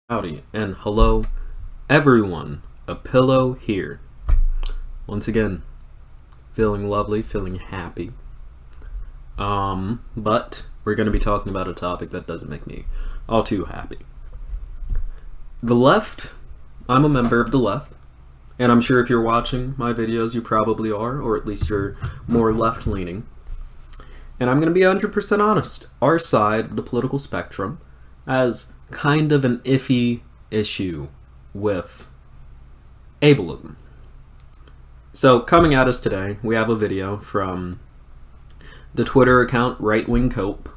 Howdy, and hello everyone, a pillow here. Once again, feeling lovely, feeling happy. But we're going to be talking about a topic that doesn't make me all too happy. The left, I'm a member of the left, and I'm sure if you're watching my videos you probably are, or at least you're more left-leaning. And I'm going to be 100% honest, our side of the political spectrum has kind of an iffy issue with ableism. So coming at us today, we have a video from the Twitter account Right Wing Cope.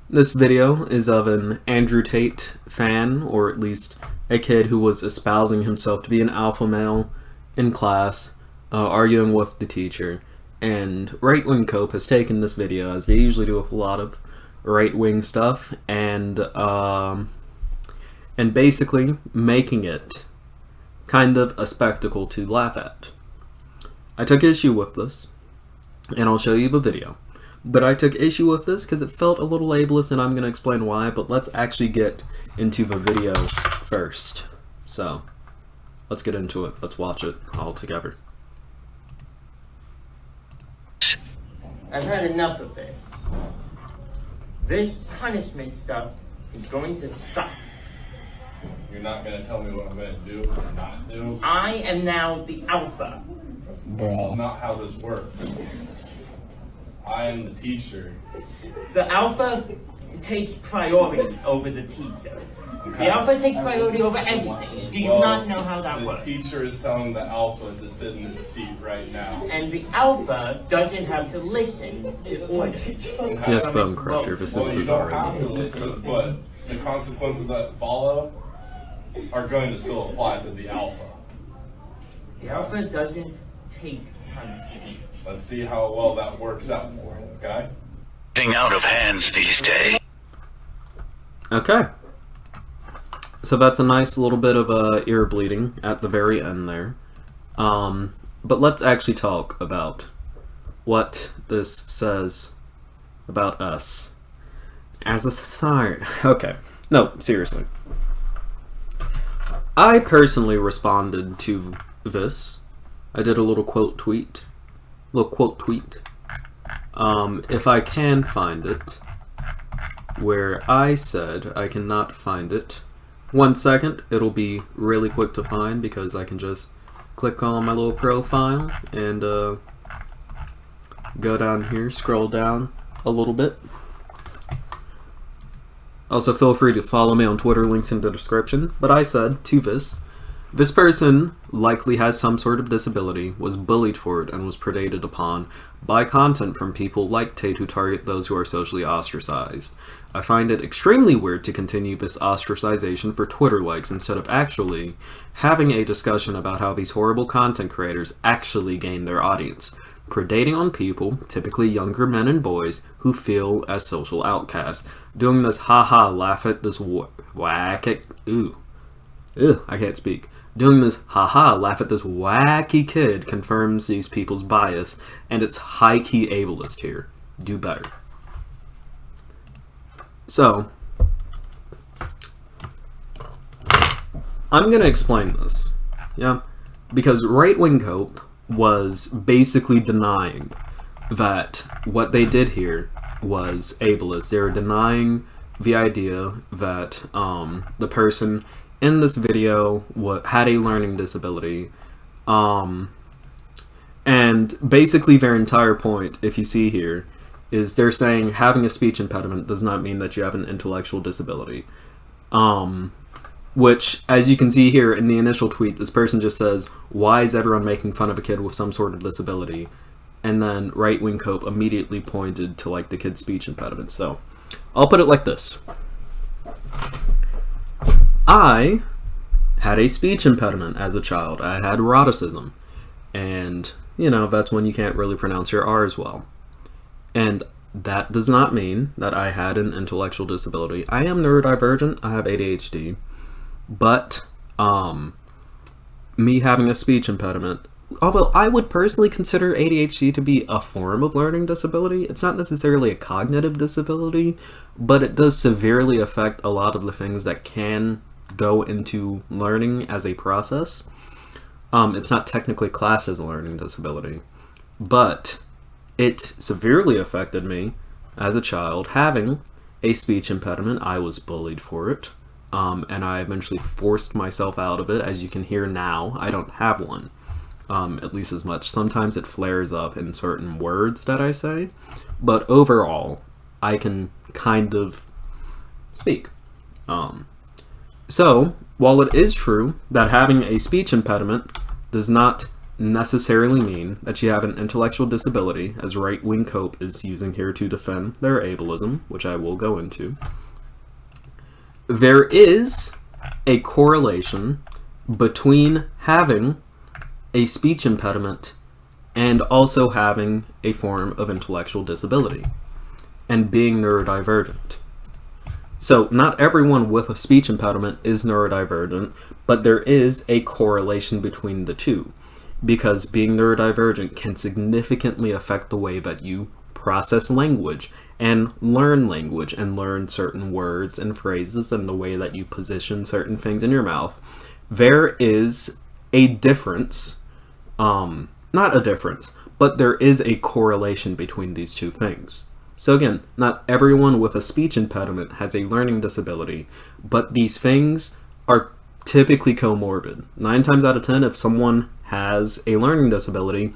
This video is of an Andrew Tate fan, or at least a kid who was espousing himself to be an alpha male in class, arguing with the teacher. And Right Wing Cope has taken this video, as they usually do with a lot of right-wing stuff, and basically making it kind of a spectacle to laugh at. I took issue with this, and I'll show you the video. But I took issue with this because it felt a little ableist, and I'm going to explain why, but let's actually get into the video first. So, let's get into it. Let's watch it all together. I've had enough of this. This punishment stuff is going to stop. You're not going to tell me what I'm going to do or not do? I am now the alpha. That's not how this works. I am the teacher. The alpha takes priority over the teacher. The alpha takes priority over everything. Do you not know how that works? The teacher is telling the alpha to sit in this seat right now. And the alpha doesn't have to listen to orders. Yes, Bone Crusher, this is You bizarre. don't have to listen, but the consequences that follow are going to still apply to the alpha. The alpha doesn't take punishment. Let's see how well that works out for him, okay? Getting out of hands these days. Okay. So that's a nice little bit of ear bleeding at the very end there. But let's actually talk about what this says about us as a society. Okay. No, seriously. I personally responded to this. I did a little quote tweet. If I can find it, where I said I cannot find it. 1 second, it'll be really quick to find because I can just click on my little profile and go down here, scroll down a little bit. Also, feel free to follow me on Twitter, links in the description. But I said to this person likely has some sort of disability, was bullied for it, and was predated upon by content from people like Tate who target those who are socially ostracized. I find it extremely weird to continue this ostracization for Twitter likes instead of actually having a discussion about how these horrible content creators actually gain their audience, predating on people, typically younger men and boys, who feel as social outcasts, doing this haha laugh at this I can't speak. Doing this haha laugh at this wacky kid confirms these people's bias, and it's high-key ableist here. Do better. So, I'm gonna explain this, yeah? Because Right Wing Cope was basically denying that what they did here was ableist. They were denying the idea that the person in this video had a learning disability, and basically their entire point, if you see here, is they're saying having a speech impediment does not mean that you have an intellectual disability. Which, as you can see here in the initial tweet, this person just says, why is everyone making fun of a kid with some sort of disability? And then Right Wing Cope immediately pointed to like the kid's speech impediment. So, I'll put it like this. I had a speech impediment as a child. I had eroticism. And, you know, that's when you can't really pronounce your R's well. And that does not mean that I had an intellectual disability. I am neurodivergent. I have ADHD. But, me having a speech impediment although I would personally consider ADHD to be a form of learning disability, it's not necessarily a cognitive disability, but it does severely affect a lot of the things that can go into learning as a process. It's not technically classed as a learning disability, but it severely affected me as a child. Having a speech impediment, I was bullied for it, and I eventually forced myself out of it. As you can hear now, I don't have one, at least as much. Sometimes it flares up in certain words that I say, but overall, I can kind of speak. So, while it is true that having a speech impediment does not necessarily mean that you have an intellectual disability, as right-wing Cope is using here to defend their ableism, which I will go into, there is a correlation between having a speech impediment and also having a form of intellectual disability and being neurodivergent. So not everyone with a speech impediment is neurodivergent, but there is a correlation between the two, because being neurodivergent can significantly affect the way that you process language and learn certain words and phrases and the way that you position certain things in your mouth. There is a difference, not a difference, but there is a correlation between these two things. So again, not everyone with a speech impediment has a learning disability, but these things are typically comorbid. 9 times out of 10, if someone has a learning disability,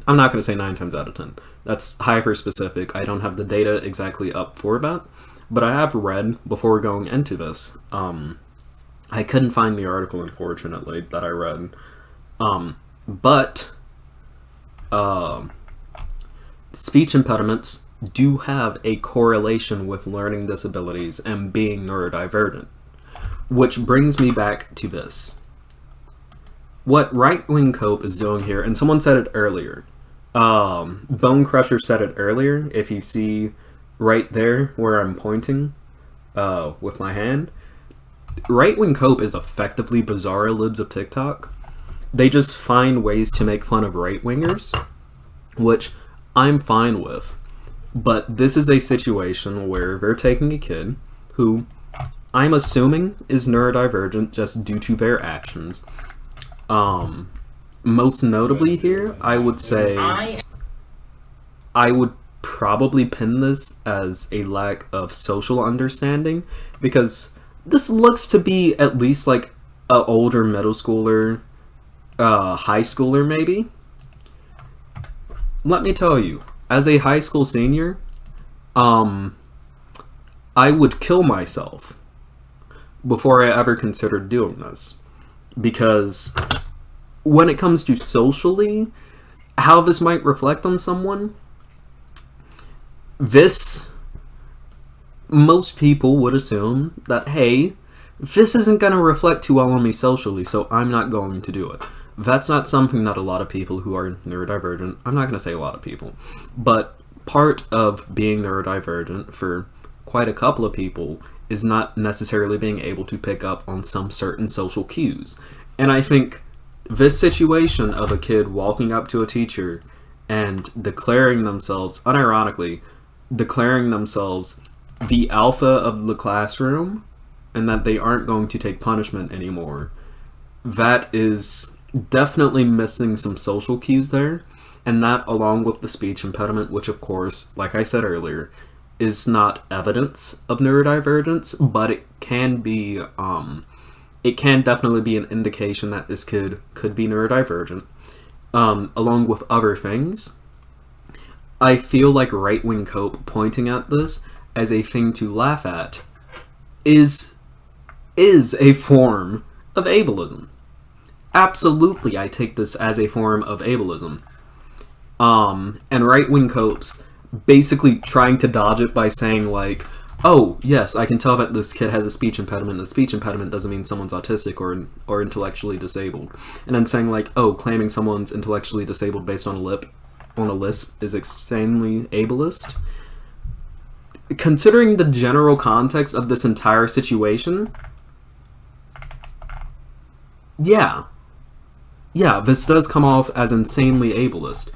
I'm not going to say 9 times out of 10. That's hyper-specific. I don't have the data exactly up for that, but I have read before going into this. I couldn't find the article, unfortunately, that I read. But speech impediments do have a correlation with learning disabilities and being neurodivergent. Which brings me back to this. What right-wing Cope is doing here, and someone said it earlier. Bone Crusher said it earlier. If you see right there where I'm pointing with my hand, right-wing Cope is effectively Bizarro Libs of TikTok. They just find ways to make fun of right-wingers, which I'm fine with. But this is a situation where they're taking a kid who I'm assuming is neurodivergent just due to their actions. Most notably here, I would say I would probably pin this as a lack of social understanding, because this looks to be at least like an older middle schooler, high schooler maybe. Let me tell you, as a high school senior, I would kill myself before I ever considered doing this. Because when it comes to socially, how this might reflect on someone, most people would assume that, hey, this isn't going to reflect too well on me socially, so I'm not going to do it. That's not something that a lot of people who are neurodivergent, I'm not going to say a lot of people, but part of being neurodivergent for quite a couple of people is not necessarily being able to pick up on some certain social cues. And I think this situation of a kid walking up to a teacher and declaring themselves, unironically, declaring themselves the alpha of the classroom and that they aren't going to take punishment anymore, that is definitely missing some social cues there. And that, along with the speech impediment, which of course, like I said earlier, is not evidence of neurodivergence, but it can be, it can definitely be an indication that this kid could be neurodivergent, along with other things. I feel like right-wing Cope pointing at this as a thing to laugh at is a form of ableism. Absolutely, I take this as a form of ableism. And right-wing Copes basically trying to dodge it by saying like, oh, yes, I can tell that this kid has a speech impediment. The speech impediment doesn't mean someone's autistic or intellectually disabled. And then saying like, oh, claiming someone's intellectually disabled based on a lisp is insanely ableist. Considering the general context of this entire situation, yeah, yeah, this does come off as insanely ableist.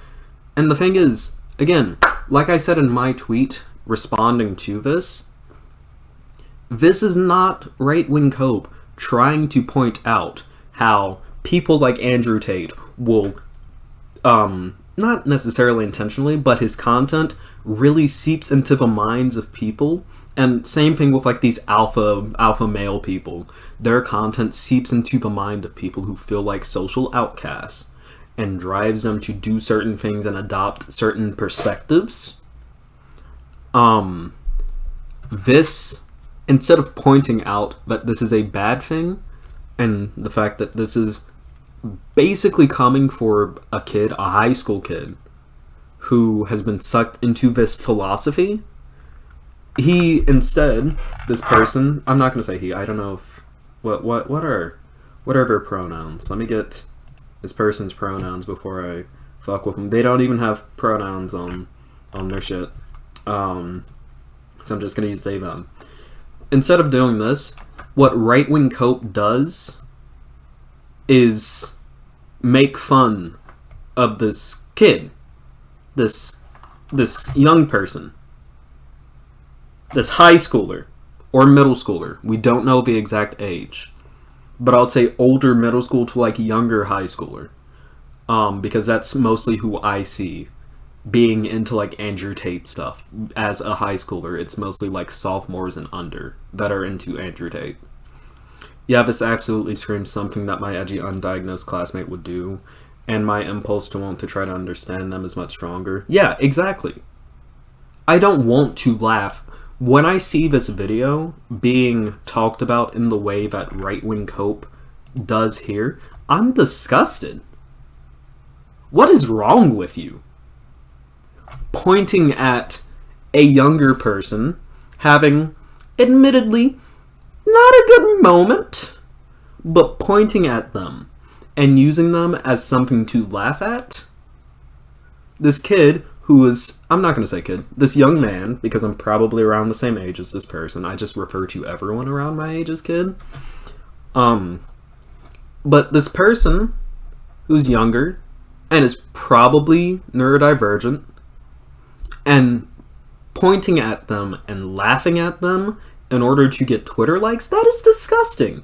And the thing is, again, like I said in my tweet responding to this is not right-wing cope trying to point out how people like Andrew Tate will, not necessarily intentionally, but his content really seeps into the minds of people. And same thing with like these alpha male people. Their content seeps into the mind of people who feel like social outcasts and drives them to do certain things and adopt certain perspectives. This, instead of pointing out that this is a bad thing, and the fact that this is basically coming for a kid, a high school kid, who has been sucked into this philosophy, he instead, this person, I'm not going to say he, I don't know if, what are their pronouns? Let me get this person's pronouns before I fuck with them. They don't even have pronouns on their shit. So I'm just going to use they, them. Instead of doing this, what right-wing cope does is make fun of this kid, this young person, this high schooler or middle schooler. We don't know the exact age, but I'll say older middle school to like younger high schooler, because that's mostly who I see being into like Andrew Tate stuff. As a high schooler, it's mostly like sophomores and under that are into Andrew Tate. Yeah, this absolutely screams something that my edgy undiagnosed classmate would do, and my impulse to want to try to understand them is much stronger. Yeah, exactly. I don't want to laugh. When I see this video being talked about in the way that right-wing cope does here, I'm disgusted. What is wrong with you? Pointing at a younger person having, admittedly, not a good moment, but pointing at them and using them as something to laugh at? This kid who is, I'm not going to say kid, this young man, because I'm probably around the same age as this person. I just refer to everyone around my age as kid. But this person who's younger and is probably neurodivergent and pointing at them and laughing at them in order to get Twitter likes, that is disgusting.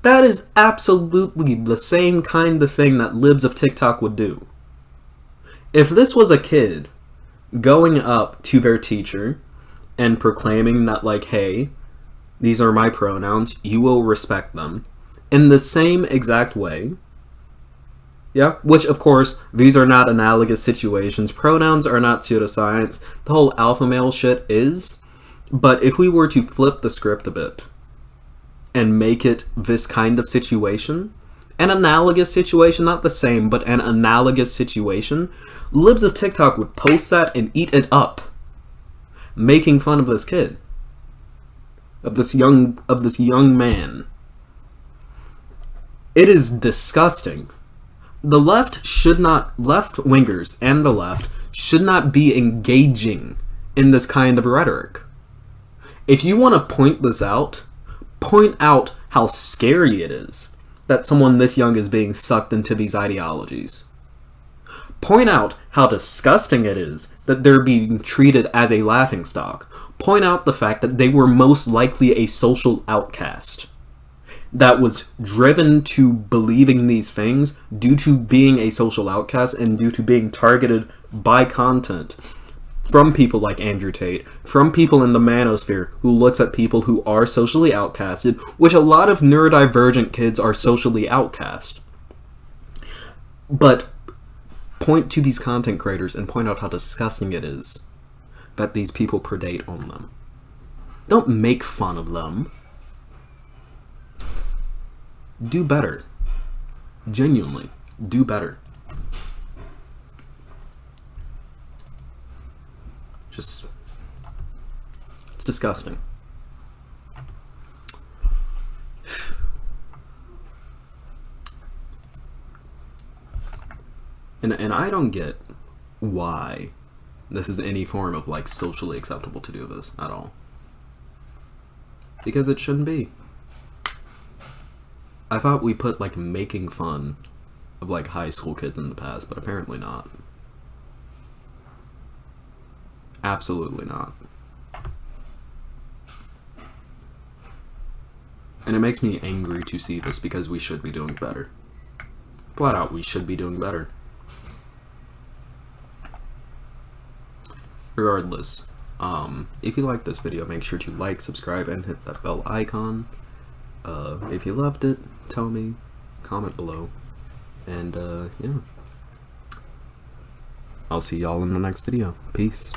That is absolutely the same kind of thing that libs of TikTok would do. If this was a kid going up to their teacher and proclaiming that, like, hey, these are my pronouns, you will respect them, in the same exact way, yeah, which, of course, these are not analogous situations. Pronouns are not pseudoscience. The whole alpha male shit is. But if we were to flip the script a bit and make it this kind of situation, an analogous situation, not the same, but an analogous situation, libs of TikTok would post that and eat it up, making fun of this kid, of this young man. It is disgusting. The left-wingers and the left should not be engaging in this kind of rhetoric. If you want to point this out, point out how scary it is that someone this young is being sucked into these ideologies. Point out how disgusting it is that they're being treated as a laughingstock. Point out the fact that they were most likely a social outcast that was driven to believing these things due to being a social outcast and due to being targeted by content from people like Andrew Tate, from people in the manosphere who looks at people who are socially outcasted, which a lot of neurodivergent kids are socially outcast. But point to these content creators and point out how disgusting it is that these people predate on them. Don't make fun of them. Do better. Genuinely, do better. Just, it's disgusting. And I don't get why this is any form of like socially acceptable to do this at all. Because it shouldn't be. I thought we put like making fun of like high school kids in the past, but apparently not. Absolutely not. And it makes me angry to see this because we should be doing better. Flat out, we should be doing better. Regardless, if you like this video, make sure to like, subscribe, and hit that bell icon. If you loved it, tell me, comment below, and yeah. I'll see y'all in the next video. Peace.